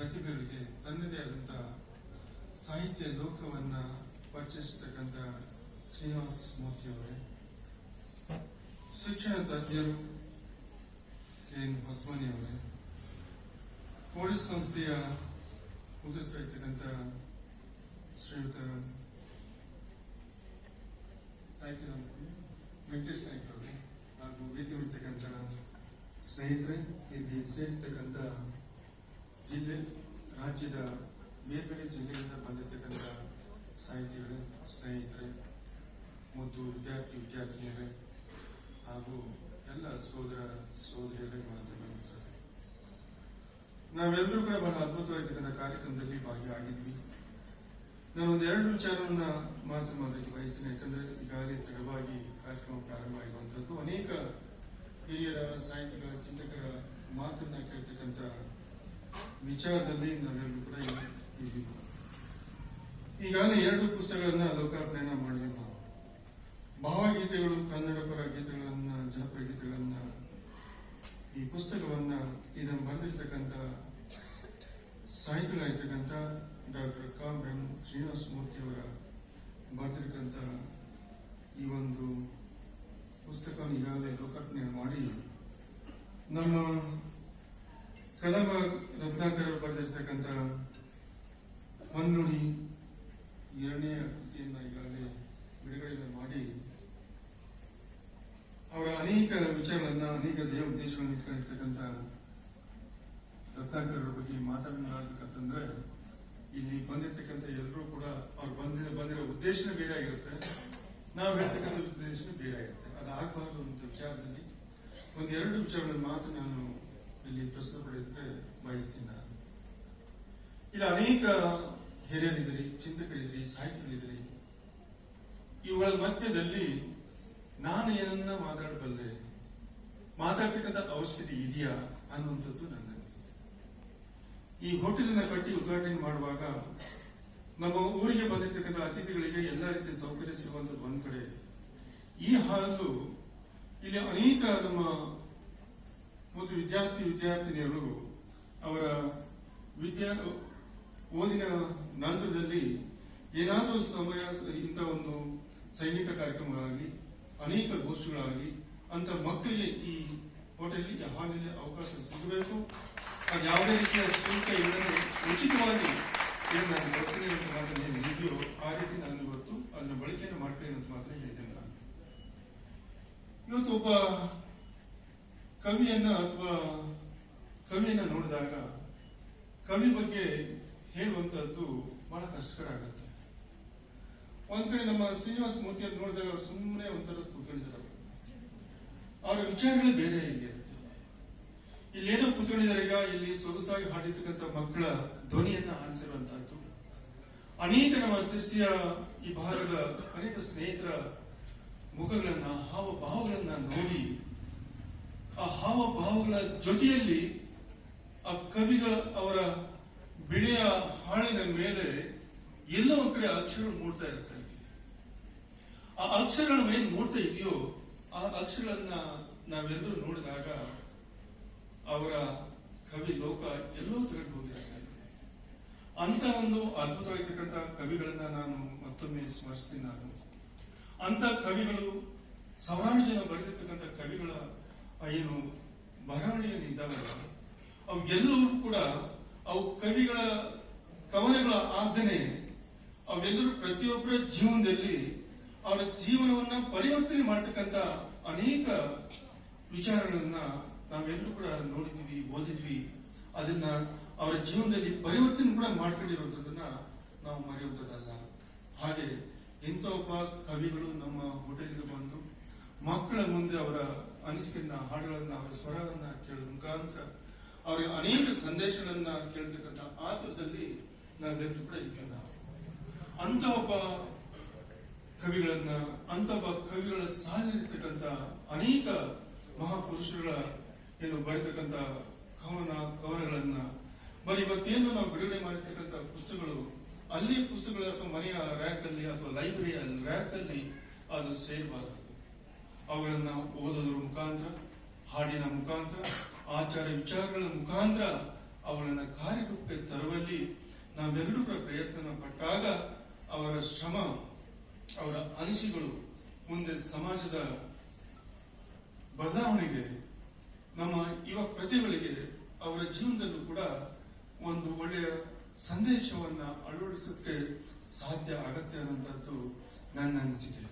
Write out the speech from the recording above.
ಪ್ರತಿಭೆಗಳಿಗೆ ತನ್ನದೇ ಆದಂತಹ ಸಾಹಿತ್ಯ ಲೋಕವನ್ನ ಪರಿಚಯಿಸತಕ್ಕಂಥ ಶ್ರೀನಿವಾಸ್ ಮೂರ್ತಿ ಅವರೇ, ಶಿಕ್ಷಣ ತಜ್ಞರು KN ಹೊಸಮನಿ ಅವರೇ, ಪೊಲೀಸ್ ಸಂಸ್ಥೆಯ ಮುಖ್ಯಸ್ಥರಾಗಿರ್ತಕ್ಕಂಥ ಶ್ರೀಯುತ ಸಾಹಿತ್ಯ ವೆಂಕಟೇಶ್ ನಾಯ್ಕ ಅವರೇ, ಹಾಗೂ ವೇದಿಕೆ ಇರ್ತಕ್ಕಂಥ ಸ್ನೇಹಿತರೆ, ಇಲ್ಲಿ ಸೇರಿರ್ತಕ್ಕಂಥ ಜಿಲ್ಲೆ ರಾಜ್ಯದ ಬೇರೆ ಬೇರೆ ಜಿಲ್ಲೆಯಿಂದ ಬಂದಿರತಕ್ಕಂಥ ಸಾಹಿತಿಗಳೇ, ಸ್ನೇಹಿತರೆ, ಮುದ್ದು ವಿದ್ಯಾರ್ಥಿನಿಯರೇ ಹಾಗೂ ಎಲ್ಲ ಸೋದರ ಸೋದರಿಯರೇ, ಮಾಧ್ಯಮ ಮಿತ್ರರೇ, ನಾವೆಲ್ಲರೂ ಕೂಡ ಬಹಳ ಅದ್ಭುತವಾಗಿರ್ತಕ್ಕಂಥ ಕಾರ್ಯಕ್ರಮದಲ್ಲಿ ಭಾಗಿಯಾಗಿದ್ವಿ. ನಾನೊಂದು ಎರಡು ವಿಚಾರವನ್ನ ಮಾತ್ರ ಮಾಡೋದಕ್ಕೆ ಬಯಸ್ತೇನೆ. ಯಾಕಂದ್ರೆ ಈಗಾಗಲೇ ತಡವಾಗಿ ಕಾರ್ಯಕ್ರಮ ಪ್ರಾರಂಭ ಆಗಿರುವಂತದ್ದು. ಅನೇಕ ಹಿರಿಯರ ಸಾಹಿತಿಗಳ ಚಿಂತಕರ ಮಾತನ್ನ ಕೇಳ್ತಕ್ಕಂಥ ವಿಚಾರದಲ್ಲಿ ನಾವೆಲ್ಲರೂ ಕೂಡ ಇದ್ದೀವಿ. ಈಗಾಗಲೇ 2 ಪುಸ್ತಕಗಳನ್ನ ಲೋಕಾರ್ಪಣೆಯನ್ನ ಮಾಡಿದ್ವಿ. ಭಾವಗೀತೆಗಳು, ಕನ್ನಡ ಪರ ಗೀತೆಗಳನ್ನ, ಜನಪರ ಗೀತೆಗಳನ್ನ, ಈ ಪುಸ್ತಕವನ್ನ ಇದನ್ನು ಬರೆದಿರ್ತಕ್ಕಂಥ ಸಾಹಿತಿಗಳಾಗಿರ್ತಕ್ಕಂಥ ಡಾಕ್ಟರ್ KM ಶ್ರೀನಿವಾಸ ಮೂರ್ತಿ ಅವರ ಬರೆದಿರ್ತಕ್ಕಂಥ ಈ ಒಂದು ಪುಸ್ತಕವನ್ನು ಈಗಾಗಲೇ ಲೋಕಾರ್ಪಣೆ ಮಾಡಿ ನಮ್ಮ ಕದಮ ರತ್ನಾಕರ್ ಬರೆದಿರ್ತಕ್ಕಂಥ ಹೊನ್ನುಡಿ 2ನೇ ಕೃತಿಯನ್ನ ಈಗಾಗಲೇ ಬಿಡುಗಡೆ ಮಾಡಿ ಅವರ ಅನೇಕ ವಿಚಾರಗಳನ್ನ, ಅನೇಕ ದೇಹ ಉದ್ದೇಶಗಳನ್ನು ಇಟ್ಕೊಂಡಿರ್ತಕ್ಕಂಥ ರತ್ನಾಕರ್ ಬಗ್ಗೆ ಮಾತಾಡಬೇಕಂತಂದ್ರೆ ಇಲ್ಲಿ ಬಂದಿರ್ತಕ್ಕಂಥ ಎಲ್ಲರೂ ಕೂಡ ಅವ್ರು ಬಂದಿರೋ ಉದ್ದೇಶನೇ ಬೇರೆ ಆಗಿರುತ್ತೆ, ನಾವು ಹೇಳ್ತಕ್ಕಂಥ ಉದ್ದೇಶನೇ ಬೇರೆ ಆಗಿರುತ್ತೆ. ಅದಾಗಬಾರದು ಅಂತ ವಿಚಾರದಲ್ಲಿ 1-2 ವಿಚಾರಗಳನ್ನು ಮಾತ್ರ ನಾನು ಇಲ್ಲಿ ಪ್ರಸ್ತುತಪಡಿಸಕ್ಕೆ ಬಯಸ್ತೀನಿ. ನಾನು ಇಲ್ಲಿ ಅನೇಕ ಹಿರಿಯರಿದ್ರಿ, ಚಿಂತಕರಿದ್ರಿ, ಸಾಹಿತಿಗಳಿದ್ರಿ. ಇವುಗಳ ಮಧ್ಯದಲ್ಲಿ ನಾನು ಏನನ್ನ ಮಾತಾಡಬಲ್ಲೆ, ಮಾತಾಡ್ತಕ್ಕಂಥ ಅವಶ್ಯಕತೆ ಇದೆಯಾ ಅನ್ನುವಂಥದ್ದು ನನ್ನ ಅನಿಸಿಕೆ. ಈ ಹೋಟೆಲನ್ನ ಕಟ್ಟಿ ಉದ್ಘಾಟನೆ ಮಾಡುವಾಗ ನಮ್ಮ ಊರಿಗೆ ಬಂದಿರತಕ್ಕಂಥ ಅತಿಥಿಗಳಿಗೆ ಎಲ್ಲ ರೀತಿಯ ಸೌಕರ್ಯ ಸಿಗುವಂಥದ್ದು ಒಂದ್ ಕಡೆ, ಈ ಹಾಲು ಇಲ್ಲಿ ಅನೇಕ ನಮ್ಮ ಮತ್ತು ವಿದ್ಯಾರ್ಥಿನಿಯರು ಅವರ ಓದಿನ ನಂತರದಲ್ಲಿ ಏನಾದರೂ ಸಮಯ ಇಂಥ ಒಂದು ಸಂಗೀತ ಕಾರ್ಯಕ್ರಮಗಳಾಗಲಿ, ಅನೇಕ ಗೋಷ್ಠಿಗಳಾಗಲಿ ಅಂತ ಮಕ್ಕಳಿಗೆ ಈ ಹೋಟೆಲ್ ಹಾಲಿನಲ್ಲಿ ಅವಕಾಶ ಸಿಗಬೇಕು. ಅದು ಯಾವುದೇ ರೀತಿಯ ಶುಲ್ಕ ಇಲ್ಲದೆ ಉಚಿತವಾಗಿ ಏನು ನಾನು ಬರ್ತೀನಿ ಅಂತ ಮಾತ್ರ ಏನು ಇದೆಯೋ ಆ ರೀತಿ ನಾನು ಇವತ್ತು ಅದನ್ನ ಬಳಕೆಯನ್ನು ಮಾಡ್ತೇನೆ ಅಂತ ಮಾತ್ರ ಹೇಳಿದ್ದೇನೆ. ನಾನು ಇವತ್ತು ಒಬ್ಬ ಕವಿಯನ್ನ ಅಥವಾ ಕವಿಯನ್ನ ನೋಡಿದಾಗ ಕವಿ ಬಗ್ಗೆ ಹೇಳುವಂತದ್ದು ಬಹಳ ಕಷ್ಟಕರ ಆಗುತ್ತೆ. ಒಂದ್ ಕಡೆ ನಮ್ಮ ಶ್ರೀನಿವಾಸ ಮೂರ್ತಿ ಅಂತ ನೋಡಿದಾಗ ಅವ್ರು ಸುಮ್ಮನೆ ಒಂಥರ ಕೂತ್ಕೊಂಡಿದ್ದಾರೆ. ಅವರ ವಿಚಾರಗಳೇ ಬೇರೆ ಇದೆ. ಇಲ್ಲೇನೋ ಕೂತ್ಕೊಂಡಿದ್ದಾರೆ. ಈಗ ಇಲ್ಲಿ ಸೊಗಸಾಗಿ ಹಾಡಿರ್ತಕ್ಕಂಥ ಮಕ್ಕಳ ಧ್ವನಿಯನ್ನ ಆಲಿಸಿರುವಂತಹದ್ದು, ಅನೇಕ ನಮ್ಮ ಶಿಷ್ಯ ಈ ಭಾಗದ ಅನೇಕ ಸ್ನೇಹಿತರ ಮುಖಗಳನ್ನ, ಹಾವಭಾವಗಳನ್ನ ನೋಡಿ ಆ ಹಾವಭಾವಗಳ ಜೊತೆಯಲ್ಲಿ ಆ ಕವಿಗಳ ಅವರ ಬಿಳಿಯ ಹಾಳಿನ ಮೇಲೆ ಎಲ್ಲ ಒಂದ್ ಕಡೆ ಅಕ್ಷರಗಳು ಮೂಡ್ತಾ ಇರುತ್ತೆ. ಆ ಅಕ್ಷರಗಳು ಏನ್ ಮೂಡ್ತಾ ಇದೆಯೋ ಆ ಅಕ್ಷರಗಳನ್ನ ನಾವೆಲ್ಲರೂ ನೋಡಿದಾಗ ಅವರ ಕವಿ ಲೋಕ ಎಲ್ಲೋ ತೆಗೆದು ಹೋಗಿರುತ್ತೆ. ಅಂತ ಒಂದು ಅದ್ಭುತವಾಗಿರ್ತಕ್ಕಂಥ ಕವಿಗಳನ್ನ ನಾನು ಮತ್ತೊಮ್ಮೆ ಸ್ಮರಿಸ್ತೀನಿ. ನಾನು ಅಂತ ಕವಿಗಳು, ಸಾವಿರಾರು ಜನ ಬರೆದಿರ್ತಕ್ಕಂಥ ಕವಿಗಳ ಏನು ಬರವಣಿಗೆಗಳಿದ್ದಾವಲ್ಲ, ಅವು ಎಲ್ಲರೂ ಕೂಡ ಅವು ಕವಿಗಳ ಕವನಗಳ ಆಜ್ಞೆ ಅವೆಲ್ಲರೂ ಪ್ರತಿಯೊಬ್ಬರ ಜೀವನದಲ್ಲಿ ಅವರ ಜೀವನವನ್ನ ಪರಿವರ್ತನೆ ಮಾಡ್ತಕ್ಕಂಥ ಅನೇಕ ವಿಚಾರಗಳನ್ನ ನಾವೆಲ್ಲರೂ ಕೂಡ ನೋಡಿದ್ವಿ, ಓದಿದ್ವಿ. ಅದನ್ನ ಅವರ ಜೀವನದಲ್ಲಿ ಪರಿವರ್ತನೆ ಕೂಡ ಮಾಡ್ಕೊಂಡಿರುವಂತದನ್ನ ನಾವು ಮರೆಯುವಂತದ್ದಲ್ಲ. ಹಾಗೆ ಇಂಥ ಒಬ್ಬ ಕವಿಗಳು ನಮ್ಮ ಹೋಟೆಲ್ಗೆ ಬಂದು ಮಕ್ಕಳ ಮುಂದೆ ಅವರ ಅನಿಸಿಕೆಯನ್ನ, ಹಾಡುಗಳನ್ನ, ಅವರ ಸ್ವರವನ್ನ ಕೇಳೋದ್ರ ಮುಖಾಂತರ ಅವರಿಗೆ ಅನೇಕ ಸಂದೇಶಗಳನ್ನ ಕೇಳ್ತಕ್ಕಂಥ ಆತುರದಲ್ಲಿ ನಾವೆಲ್ಲರೂ ಕೂಡ ಇದ್ವಿ. ನಾವು ಅಂತ ಒಬ್ಬ ಕವಿಗಳನ್ನ, ಅಂತ ಒಬ್ಬ ಕವಿಗಳ ಸಾಲಿರ್ತಕ್ಕಂಥ ಅನೇಕ ಮಹಾಪುರುಷರುಗಳ ಏನು ಬರೀತಕ್ಕಂಥ ಕವನಗಳನ್ನ ಬರೀ ಇವತ್ತೇನು ನಾವು ಬಿಡುಗಡೆ ಮಾಡಿರ್ತಕ್ಕಂಥ ಪುಸ್ತಕಗಳು ಅಲ್ಲಿ ಪುಸ್ತಕಗಳ ಅಥವಾ ಮನೆಯ ರ್ಯಾಕ್ ಅಲ್ಲಿ ಅಥವಾ ಲೈಬ್ರರಿಯ ರ್ಯಾಕ್ ಅಲ್ಲಿ ಅದು ಸೇರಬಾರದು. ಅವುಗಳನ್ನ ಓದೋದ್ರ ಮುಖಾಂತರ, ಹಾಡಿನ ಮುಖಾಂತರ, ಆಚಾರ ವಿಚಾರಗಳ ಮುಖಾಂತರ ಅವಳನ್ನು ಕಾರ್ಯರೂಪಕ್ಕೆ ತರುವಲ್ಲಿ ನಾವೆಲ್ಲರೂ ಕೂಡ ಪ್ರಯತ್ನ ಪಟ್ಟಾಗ ಅವರ ಶ್ರಮ, ಅವರ ಅನಿಸಿಕೆಗಳು ಮುಂದೆ ಸಮಾಜದ ಬದಲಾವಣೆಗೆ, ನಮ್ಮ ಯುವ ಪ್ರತಿಭೆಗಳಿಗೆ ಅವರ ಜೀವನದಲ್ಲೂ ಕೂಡ ಒಂದು ಒಳ್ಳೆಯ ಸಂದೇಶವನ್ನ ಅಳವಡಿಸೋಕೆ ಸಾಧ್ಯ ಆಗತ್ತೆ ಅನ್ನುವಂಥದ್ದು ನನ್ನ ಅನಿಸಿಕೆ.